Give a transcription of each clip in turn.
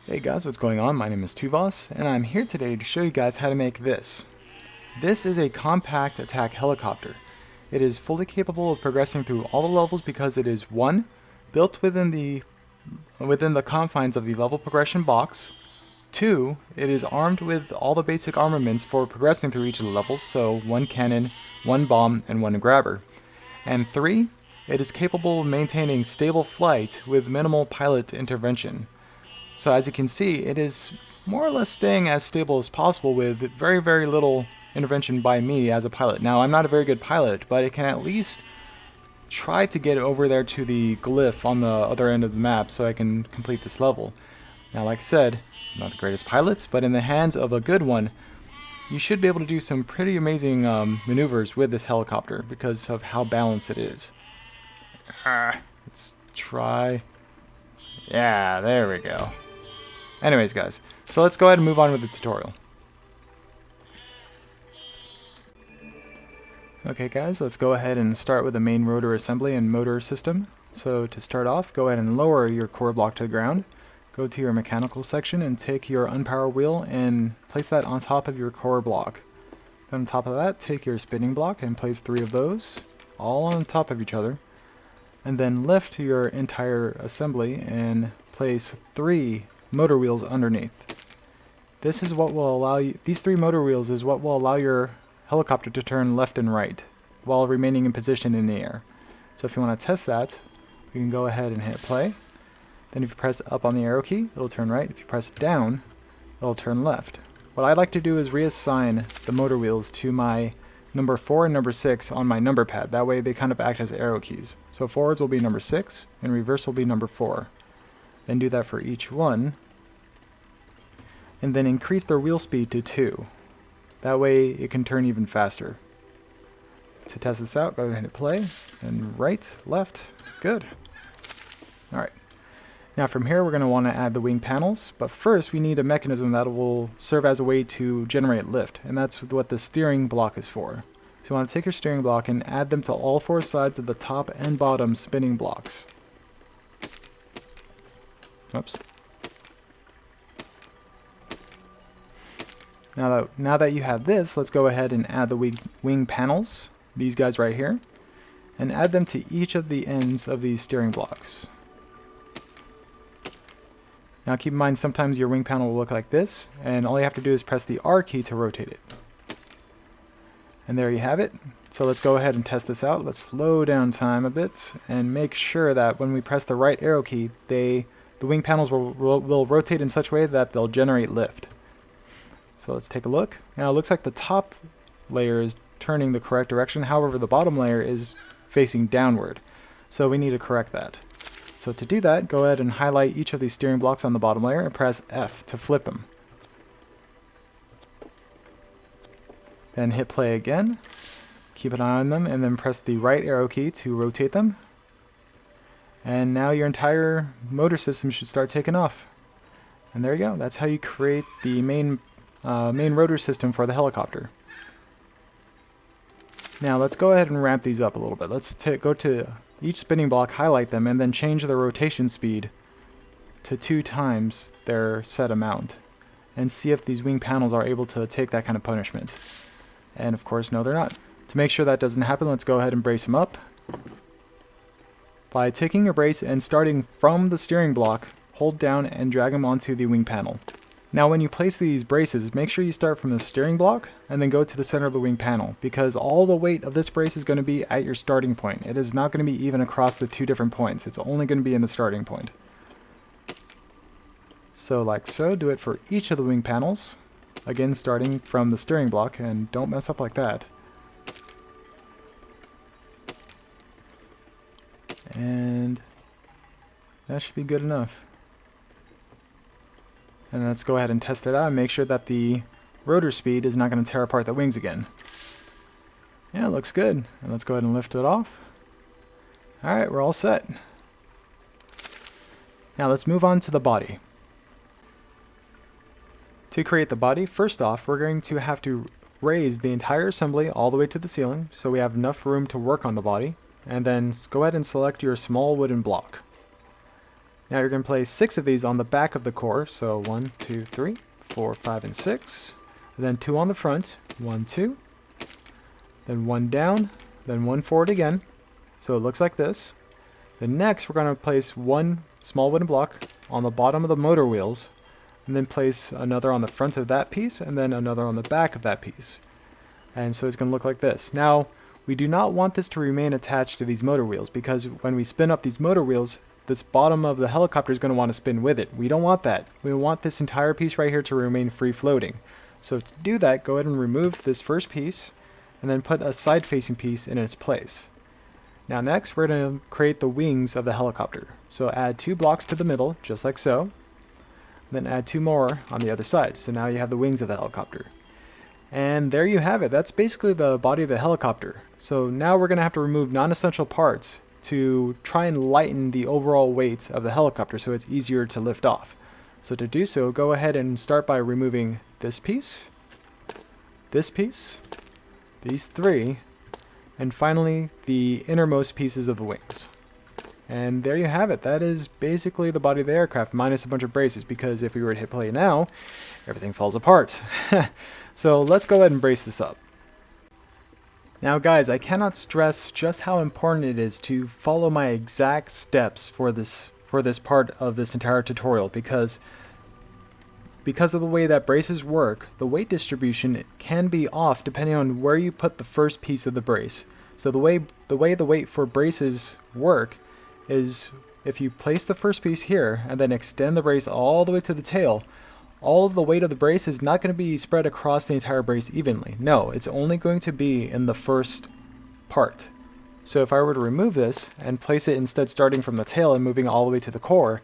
Hey guys, what's going on? My name is Tuuvas, and I'm here today to show you guys how to make this. This is a compact attack helicopter. It is fully capable of progressing through all the levels because it is 1. Built within the confines of the level progression box. 2. It is armed with all the basic armaments for progressing through each of the levels, so 1 cannon, 1 bomb, and 1 grabber. And 3. It is capable of maintaining stable flight with minimal pilot intervention. So as you can see, it is more or less staying as stable as possible with very little intervention by me as a pilot. Now, I'm not a very good pilot, but it can at least try to get over there to the glyph on the other end of the map so I can complete this level. Now, like I said, I'm not the greatest pilot, but in the hands of a good one, you should be able to do some pretty amazing maneuvers with this helicopter because of how balanced it is. Let's try. Yeah, there we go. Anyways, guys, so let's go ahead and move on with the tutorial. Okay guys, let's go ahead and start with the main rotor assembly and motor system. So to start off, go ahead and lower your core block to the ground. Go to your mechanical section and take your unpower wheel and place that on top of your core block. Then on top of that, take your spinning block and place 3 of those, all on top of each other. And then lift your entire assembly and place 3 motor wheels underneath. This is what will allow you, these 3 motor wheels is what will allow your helicopter to turn left and right while remaining in position in the air. So if you want to test that, you can go ahead and hit play. Then if you press up on the arrow key, it'll turn right. If you press down, it'll turn left. What I'd like to do is reassign the motor wheels to my number 4 and number 6 on my number pad. That way they kind of act as arrow keys. So forwards will be number 6 and reverse will be number 4. Then do that for each one. And then increase their wheel speed to 2. That way it can turn even faster. To test this out, go ahead and hit play. And right, left, good. Alright. Now from here we're going to want to add the wing panels, but first we need a mechanism that will serve as a way to generate lift, and that's what the steering block is for. So you want to take your steering block and add them to all 4 sides of the top and bottom spinning blocks. Oops. Now that you have this, let's go ahead and add the wing panels, these guys right here, and add them to each of the ends of these steering blocks. Now keep in mind sometimes your wing panel will look like this, and all you have to do is press the R key to rotate it. And there you have it. So let's go ahead and test this out. Let's slow down time a bit and make sure that when we press the right arrow key, the wing panels will rotate in such a way that they'll generate lift. So let's take a look. Now it looks like the top layer is turning the correct direction, however the bottom layer is facing downward. So we need to correct that. So to do that, go ahead and highlight each of these steering blocks on the bottom layer and press F to flip them. Then hit play again, keep an eye on them, and then press the right arrow key to rotate them. And now your entire motor system should start taking off. And there you go, that's how you create the main rotor system for the helicopter. Now let's go ahead and ramp these up a little bit. Let's go to each spinning block, highlight them, and then change the rotation speed to 2 times their set amount. And see if these wing panels are able to take that kind of punishment. And of course, no, they're not. To make sure that doesn't happen, let's go ahead and brace them up. By taking your brace and starting from the steering block, hold down and drag them onto the wing panel. Now when you place these braces, make sure you start from the steering block and then go to the center of the wing panel, because all the weight of this brace is going to be at your starting point. It is not going to be even across the 2 different points. It's only going to be in the starting point. So like so, do it for each of the wing panels. Again, starting from the steering block, and don't mess up like that. And that should be good enough. And let's go ahead and test it out and make sure that the rotor speed is not going to tear apart the wings again. Yeah, it looks good. And let's go ahead and lift it off. Alright, we're all set. Now let's move on to the body. To create the body, first off, we're going to have to raise the entire assembly all the way to the ceiling so we have enough room to work on the body. And then go ahead and select your small wooden block. Now you're going to place 6 of these on the back of the core. So 1, 2, 3, 4, 5, and 6. And then 2 on the front. 1, 2. Then 1 down. Then 1 forward again. So it looks like this. Then next we're going to place 1 small wooden block on the bottom of the motor wheels. And then place another on the front of that piece. And then another on the back of that piece. And so it's going to look like this. Now, we do not want this to remain attached to these motor wheels, because when we spin up these motor wheels, this bottom of the helicopter is going to want to spin with it. We don't want that. We want this entire piece right here to remain free floating. So to do that, go ahead and remove this first piece and then put a side facing piece in its place. Now next, we're going to create the wings of the helicopter. So add 2 blocks to the middle, just like so. Then add 2 more on the other side. So now you have the wings of the helicopter. And there you have it. That's basically the body of the helicopter. So now we're going to have to remove non-essential parts to try and lighten the overall weight of the helicopter so it's easier to lift off. So to do so, go ahead and start by removing this piece, these 3, and finally the innermost pieces of the wings. And there you have it. That is basically the body of the aircraft minus a bunch of braces, because if we were to hit play now, everything falls apart. So let's go ahead and brace this up. Now guys, I cannot stress just how important it is to follow my exact steps for this part of this entire tutorial, because of the way that braces work, the weight distribution can be off depending on where you put the first piece of the brace. So the way the weight for braces work is if you place the first piece here and then extend the brace all the way to the tail, all of the weight of the brace is not going to be spread across the entire brace evenly. No, it's only going to be in the first part. So if I were to remove this and place it instead starting from the tail and moving all the way to the core,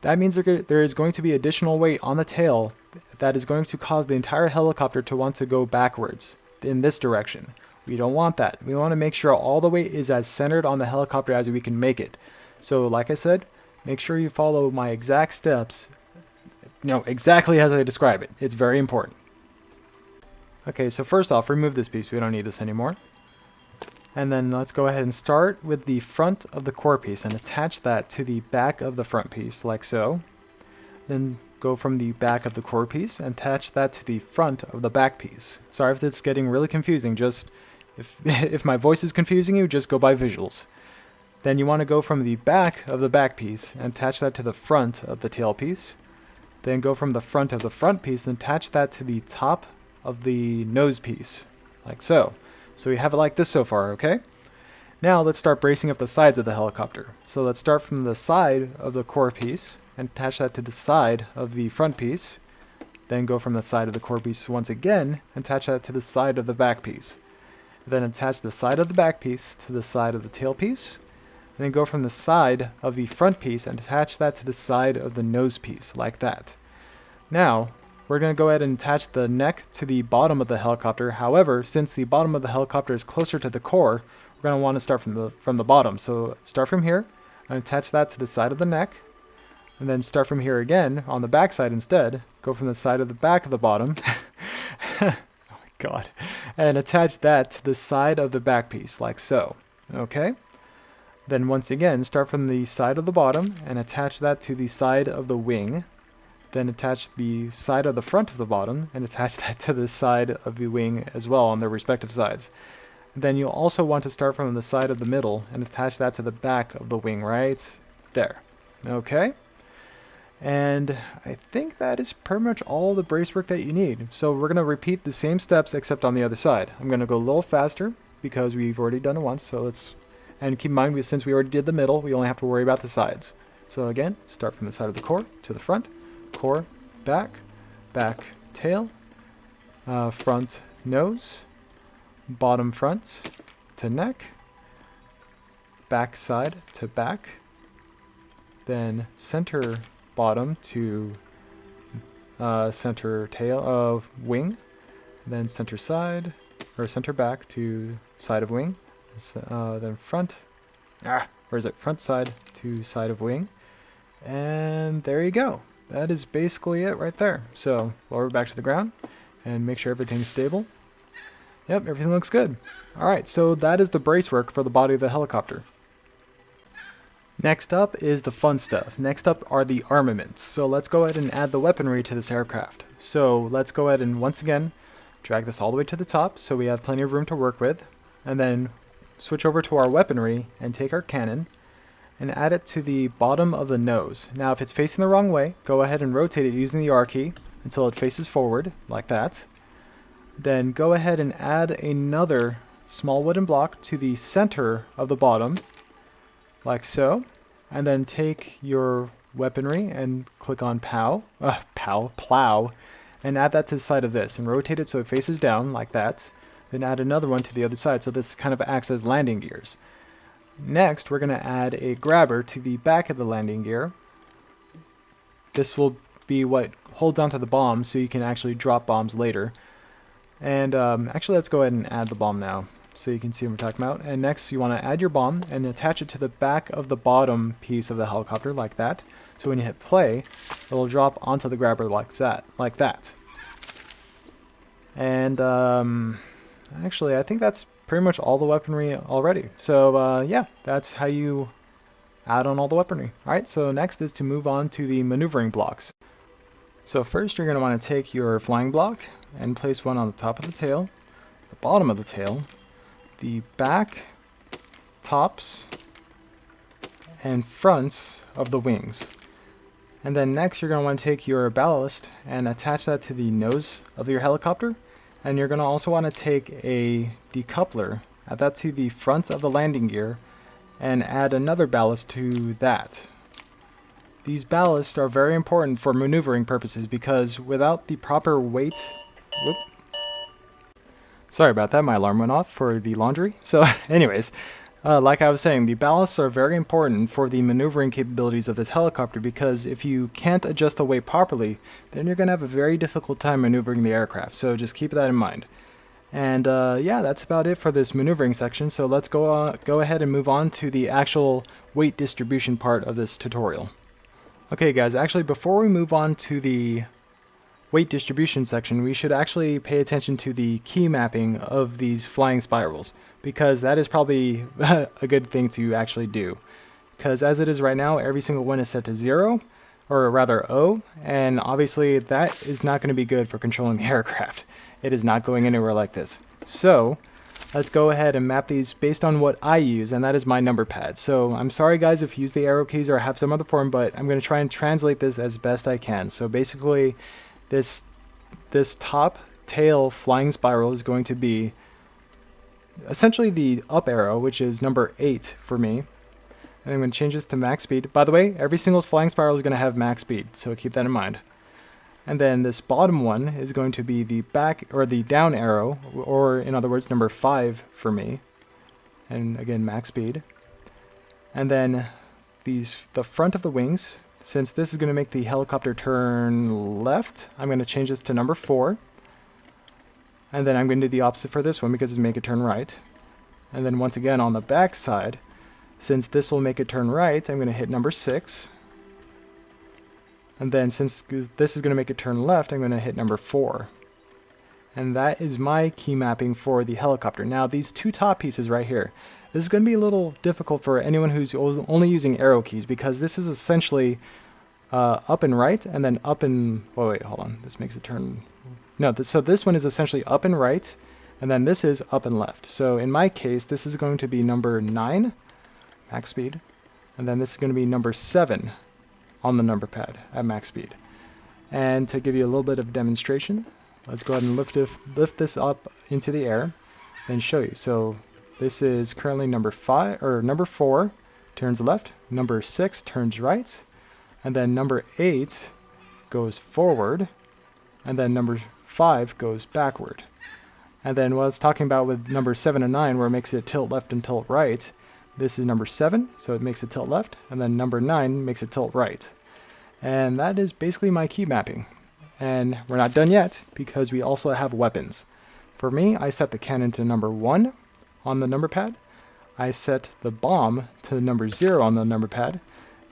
that means there is going to be additional weight on the tail that is going to cause the entire helicopter to want to go backwards in this direction. We don't want that. We want to make sure all the weight is as centered on the helicopter as we can make it. So like I said, make sure you follow my exact steps, exactly as I describe it. It's very important. Okay, so first off, remove this piece. We don't need this anymore. And then let's go ahead and start with the front of the core piece and attach that to the back of the front piece, like so. Then go from the back of the core piece and attach that to the front of the back piece. Sorry if it's getting really confusing. Just if my voice is confusing you, just go by visuals. Then you want to go from the back of the back piece and attach that to the front of the tail piece. Then go from the front of the front piece and attach that to the top of the nose piece, like so. So we have it like this so far, okay? Now let's start bracing up the sides of the helicopter. So let's start from the side of the core piece and attach that to the side of the front piece. Then go from the side of the core piece once again and attach that to the side of the back piece. Then attach the side of the back piece to the side of the tail piece. And then go from the side of the front piece and attach that to the side of the nose piece, like that. Now, we're going to go ahead and attach the neck to the bottom of the helicopter. However, since the bottom of the helicopter is closer to the core, we're going to want to start from the bottom. So start from here and attach that to the side of the neck. And then start from here again on the back side instead. Go from the side of the back of the bottom. Oh my god. And attach that to the side of the back piece, like so. Okay? Then once again, start from the side of the bottom and attach that to the side of the wing. Then attach the side of the front of the bottom and attach that to the side of the wing as well on their respective sides. Then you'll also want to start from the side of the middle and attach that to the back of the wing right there. Okay? And I think that is pretty much all the brace work that you need. So we're going to repeat the same steps except on the other side. I'm going to go a little faster because we've already done it once. So let's, and keep in mind, since we already did the middle, we only have to worry about the sides. So again, start from the side of the core to the front. Core, back, back tail, front nose, bottom front to neck, back side to back, then center bottom to center tail of wing, then center side, or center back to side of wing, then front, front side to side of wing, and there you go. That is basically it right there. So lower back to the ground and make sure everything's stable. Yep, everything looks good. Alright, so that is the brace work for the body of the helicopter. Next up is the fun stuff. Next up are the armaments. So let's go ahead and add the weaponry to this aircraft. So let's go ahead and once again drag this all the way to the top so we have plenty of room to work with, and then switch over to our weaponry and take our cannon and add it to the bottom of the nose. Now if it's facing the wrong way, go ahead and rotate it using the R key until it faces forward, like that. Then go ahead and add another small wooden block to the center of the bottom, like so. And then take your weaponry and click on plow, and add that to the side of this and rotate it so it faces down, like that. Then add another one to the other side so this kind of acts as landing gears. Next, we're going to add a grabber to the back of the landing gear. This will be what holds onto the bomb so you can actually drop bombs later. And actually, let's go ahead and add the bomb now so you can see what we're talking about. And next, you want to add your bomb and attach it to the back of the bottom piece of the helicopter, like that. So when you hit play, it'll drop onto the grabber like that. And actually, I think that's pretty much all the weaponry already. So yeah, that's how you add on all the weaponry. Alright, so next is to move on to the maneuvering blocks. So first you're going to want to take your flying block and place one on the top of the tail, the bottom of the tail, the back, tops, and fronts of the wings. And then next you're going to want to take your ballast and attach that to the nose of your helicopter. And you're going to also want to take a decoupler, add that to the front of the landing gear, and add another ballast to that. These ballasts are very important for maneuvering purposes because without the proper weight... Whoop. Sorry about that, my alarm went off for the laundry. So anyways, like I was saying, the ballasts are very important for the maneuvering capabilities of this helicopter because if you can't adjust the weight properly, then you're going to have a very difficult time maneuvering the aircraft. So just keep that in mind. And yeah, that's about it for this maneuvering section. So let's go ahead and move on to the actual weight distribution part of this tutorial. Okay guys, actually before we move on to the weight distribution section, we should actually pay attention to the key mapping of these flying spirals, because that is probably a good thing to actually do. Because as it is right now, every single one is set to 0, or rather O, and obviously that is not going to be good for controlling the aircraft. It is not going anywhere like this. So let's go ahead and map these based on what I use, and that is my number pad. So I'm sorry guys if you use the arrow keys or have some other form, but I'm going to try and translate this as best I can. So basically this top tail flying spiral is going to be essentially the up arrow, which is number 8 for me. And I'm going to change this to max speed. By the way, every single flying spiral is going to have max speed, so keep that in mind. And then this bottom one is going to be the back or the down arrow, or in other words, number 5 for me. And again, max speed. And then the front of the wings, since this is going to make the helicopter turn left, I'm going to change this to number 4. And then I'm going to do the opposite for this one because it's make it turn right. And then once again on the back side, since this will make it turn right, I'm going to hit number 6. And then since this is going to make it turn left, I'm going to hit number 4. And that is my key mapping for the helicopter. Now these two top pieces right here, this is going to be a little difficult for anyone who's only using arrow keys, because this is essentially up and right, and then up and... wait, hold on. This makes it turn... No, so this one is essentially up and right, and then this is up and left. So in my case, this is going to be number 9, max speed, and then this is going to be number 7 on the number pad at max speed. And to give you a little bit of demonstration, let's go ahead and lift this up into the air and show you. So this is currently number 4 turns left, number 6 turns right, and then number 8 goes forward, and then number 5 goes backward. And then what I was talking about with number 7 and 9, where it makes it tilt left and tilt right, this is number 7, so it makes it tilt left, and then number 9 makes it tilt right. And that is basically my key mapping. And we're not done yet, because we also have weapons. For me, I set the cannon to number 1 on the number pad. I set the bomb to number 0 on the number pad.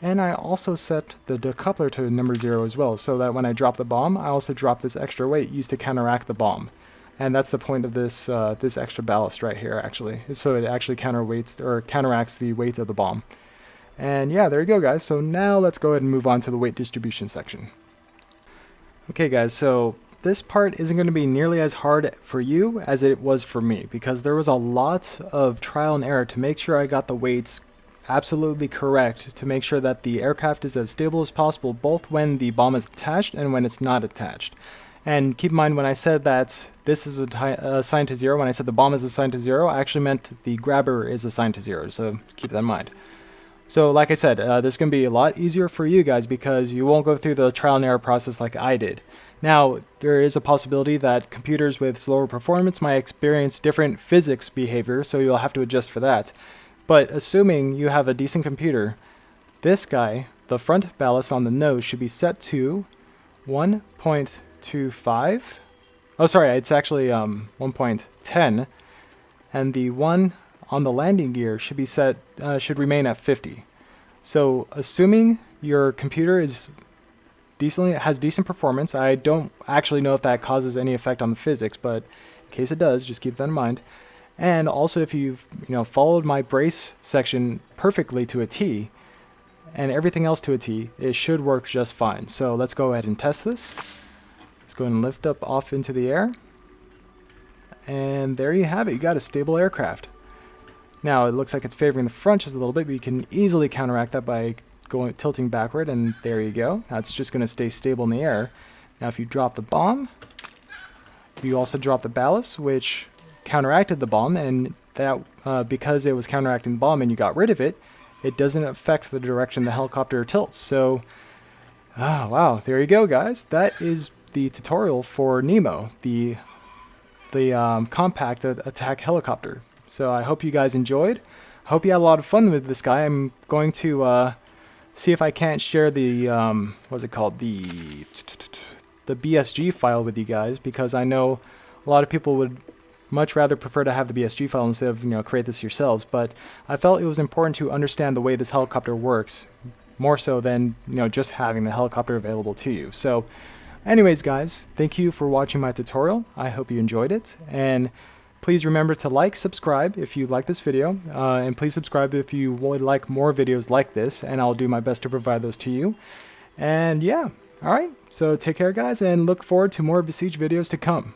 And I also set the decoupler to number 0 as well, so that when I drop the bomb, I also drop this extra weight used to counteract the bomb. And that's the point of this extra ballast right here, actually, so it actually counteracts the weight of the bomb. And yeah, there you go, guys. So now let's go ahead and move on to the weight distribution section. Okay, guys, so this part isn't going to be nearly as hard for you as it was for me, because there was a lot of trial and error to make sure I got the weights absolutely correct, to make sure that the aircraft is as stable as possible, both when the bomb is attached and when it's not attached. And keep in mind, when I said that this is assigned to 0, when I said the bomb is assigned to 0, I actually meant the grabber is assigned to 0, so keep that in mind. So like I said, this is going to be a lot easier for you guys because you won't go through the trial and error process like I did. Now, there is a possibility that computers with slower performance might experience different physics behavior, so you'll have to adjust for that. But assuming you have a decent computer, this guy, the front ballast on the nose, should be set to 1.25. Oh, sorry, it's actually 1.10. And the one on the landing gear should be set, should remain at 50. So assuming your computer is has decent performance, I don't actually know if that causes any effect on the physics, but in case it does, just keep that in mind. And also, if you've followed my brace section perfectly to a T, and everything else to a T, it should work just fine. So let's go ahead and test this. Let's go ahead and lift up off into the air. And there you have it. You got a stable aircraft. Now, it looks like it's favoring the front just a little bit, but you can easily counteract that by tilting backward, and there you go. Now it's just going to stay stable in the air. Now if you drop the bomb, you also drop the ballast, which counteracted the bomb, and that because it was counteracting the bomb and you got rid of it, it doesn't affect the direction the helicopter tilts. So, wow, there you go, guys. That is the tutorial for Nemo, the compact attack helicopter. So I hope you guys enjoyed. I hope you had a lot of fun with this guy. I'm going to see if I can't share the what's it called, the BSG file with you guys, because I know a lot of people would much rather prefer to have the BSG file instead of create this yourselves. But I felt it was important to understand the way this helicopter works, more so than just having the helicopter available to you. So anyways, guys, thank you for watching my tutorial. I hope you enjoyed it, and please remember to like, subscribe if you like this video, and please subscribe if you would like more videos like this, and I'll do my best to provide those to you. And yeah, alright, so take care, guys, and look forward to more Besiege videos to come.